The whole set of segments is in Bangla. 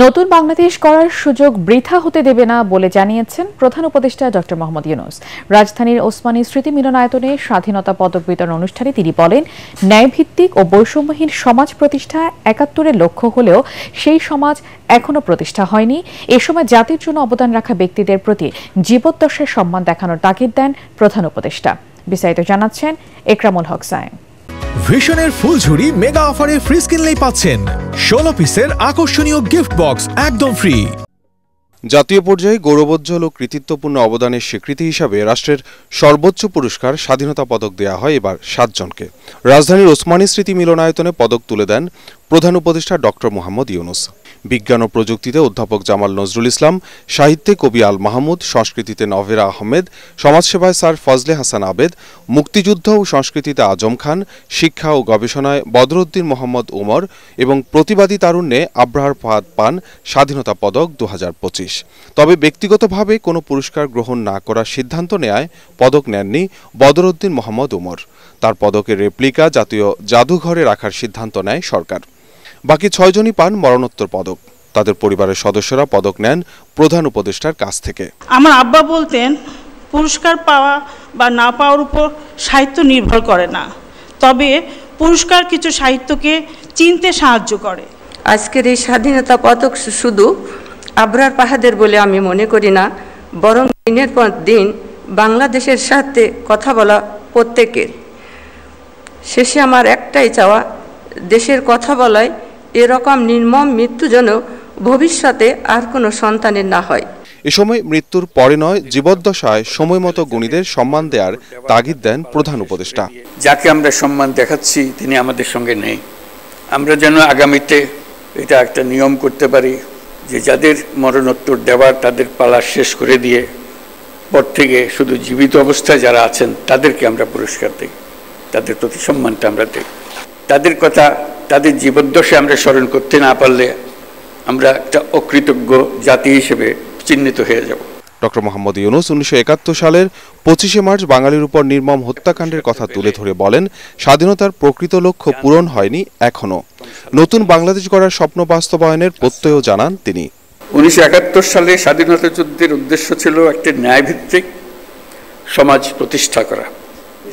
নতুন বাংলাদেশ করার সুযোগ বৃথা হতে দেবে না বলে জানিয়েছেন প্রধান উপদেষ্টা ডক্টর মোহাম্মদ ইউনূস। রাজধানীর ওসমানী স্মৃতি মিলনায়তনে স্বাধীনতা পদক বিতরণ অনুষ্ঠানে তিনি বলেন, ন্যায়ভিত্তিক ও বৈষম্যহীন সমাজ প্রতিষ্ঠা ৭১-এর লক্ষ্য হলেও সেই সমাজ এখনো প্রতিষ্ঠা হয়নি। এ সময় জাতির জন্য অবদান রাখা ব্যক্তিদের প্রতি জীবদ্দশায় সম্মান দেখানোর তাগিদ দেন প্রধান উপদেষ্টা। বিস্তারিত জানাচ্ছেন একরামুল হক সায়েম। ভিশনের ফুলঝুরি মেগা অফারে ফ্রিজ কিনলেই পাচ্ছেন ১৬ পিসের আকর্ষণীয় গিফট বক্স একদম ফ্রি। জাতীয় পর্যায়ে গৌরবোজ্জ্বল ও কৃতিত্বপূর্ণ অবদানের স্বীকৃতি হিসাবে রাষ্ট্রের সর্বোচ্চ পুরস্কার স্বাধীনতা পদক দেয়া হয় এবার ৭ জনকে। রাজধানীর ওসমানী স্মৃতি মিলনায়তনে পদক তুলে দেন প্রধান উপদেষ্টা ডক্টর মোহাম্মদ ইউনূস। বিজ্ঞান ও প্রযুক্তিতে অধ্যাপক জামাল নজরুল ইসলাম, সাহিত্যে কবি আল মাহমুদ, সংস্কৃতিতে নভেরা আহমেদ, সমাজসেবায় স্যার ফজলে হাসান আবেদ, মুক্তিযুদ্ধ ও সংস্কৃতিতে আজম খান, শিক্ষা ও গবেষণায় বদরউদ্দিন মোহাম্মদ উমর এবং প্রতিবাদী তারুণ্যে আবরার ফাহাদ পান স্বাধীনতা পদক ২০২৫। তবে ব্যক্তিগতভাবে কোনো পুরস্কার গ্রহণ না করার সিদ্ধান্ত নেয় পদক নেননি বদরউদ্দিন মোহাম্মদ উমর। তার পদকের রেপ্লিকা জাতীয় জাদুঘরে রাখার সিদ্ধান্ত নেয় সরকার। বাকি ৬ জনই পান মরণোত্তর পদক। তাদের পরিবারের সদস্যরা পদক নেন প্রধান উপদেষ্টার কাছ থেকে। আমার আব্বা বলতেন, পুরস্কার পাওয়া বা না পাওয়ার উপর সাহিত্য নির্ভর করে না, তবে পুরস্কার কিছু সাহিত্যকে চিনতে সাহায্য করে। আজকের এই স্বাধীনতা পদক শুধু আবরার পাহাদের বলে আমি মনে করি না, বরং দিনের পর দিন বাংলাদেশের সাথে কথা বলা প্রত্যেকের। শেষে আমার একটাই চাওয়া, দেশের কথা বলায় এরকম নির্মম মৃত্যু যেন ভবিষ্যতে আর কোনো সন্তানের না হয়। এ সময় মৃত্যুর পরে নয়, জীবদ্দশায় সময়মতো গুণীদের সম্মান দেওয়ার তাগিদ দেন প্রধান উপদেষ্টা। যাকে আমরা সম্মান দেখাচ্ছি তিনি আমাদের সঙ্গে নেই। আমরা যেন আগামীতে এটা একটা নিয়ম করতে পারি যে যাদের মরণোত্তর দেওয়ার তাদের পালা শেষ করে দিয়ে পর থেকে শুধু জীবিত অবস্থায় যারা আছেন তাদেরকে আমরা পুরস্কার দিই, তাদের প্রতি সম্মানটা আমরা দিই। তাদের কথা, তাদের জীবদ্দশায় আমরা স্মরণ করতে না পারলে আমরা একটা অকৃতজ্ঞ জাতি হিসেবে চিহ্নিত হয়ে যাব। ডক্টর মোহাম্মদ ইউনূস ১৯৭১ সালের ২৫শে মার্চ বাঙালির উপর নির্মম হত্যাকাণ্ডের কথা তুলে ধরে বলেন, স্বাধীনতার প্রকৃত লক্ষ্য পূরণ হয়নি এখনো। নতুন বাংলাদেশ গড়ার স্বপ্ন বাস্তবায়নের প্রত্যয়ও জানান তিনি। ১৯৭১ সালে স্বাধীনতা যুদ্ধের উদ্দেশ্য ছিল একটি ন্যায়ভিত্তিক সমাজ প্রতিষ্ঠা করা।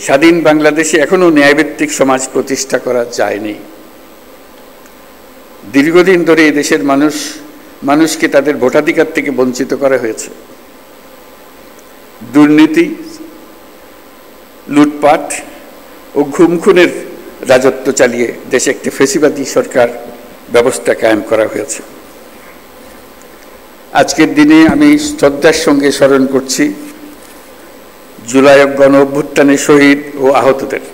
স্বাধীন বাংলাদেশে এখনো ন্যায়ভিত্তিক সমাজ প্রতিষ্ঠা করা যায়নি। দীর্ঘদিন ধরে এই দেশের মানুষকে তাদের ভোটাধিকার থেকে বঞ্চিত করা হয়েছে। দুর্নীতি, লুটপাট ও খুনের রাজত্ব চালিয়ে দেশে একটি ফ্যাসিবাদী সরকার ব্যবস্থা কায়েম করা হয়েছে। আজকের দিনে আমি শ্রদ্ধার সঙ্গে স্মরণ করছি জুলাই গণ অভ্যুত্থানে শহীদ ও আহতদের।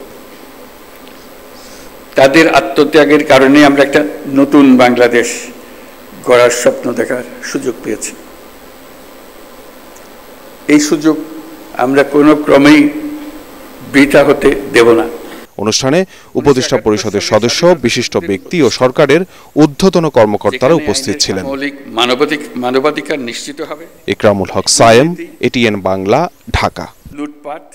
তাদের আত্মত্যাগের কারণে আমরা একটা নতুন বাংলাদেশ গড়ার স্বপ্ন দেখার সুযোগ পেয়েছি। এই সুযোগ আমরা কোনো ক্রমেই বৃথা হতে দেব না। অনুষ্ঠানে উপদেষ্টা পরিষদের সদস্য, বিশিষ্ট ব্যক্তি ও সরকারের ঊর্ধ্বতন কর্মকর্তারা উপস্থিত ছিলেন। মানবাধিকার নিশ্চিত হবে। একরামুল হক সায়েম, এটিএন বাংলা, ঢাকা। লুটপাট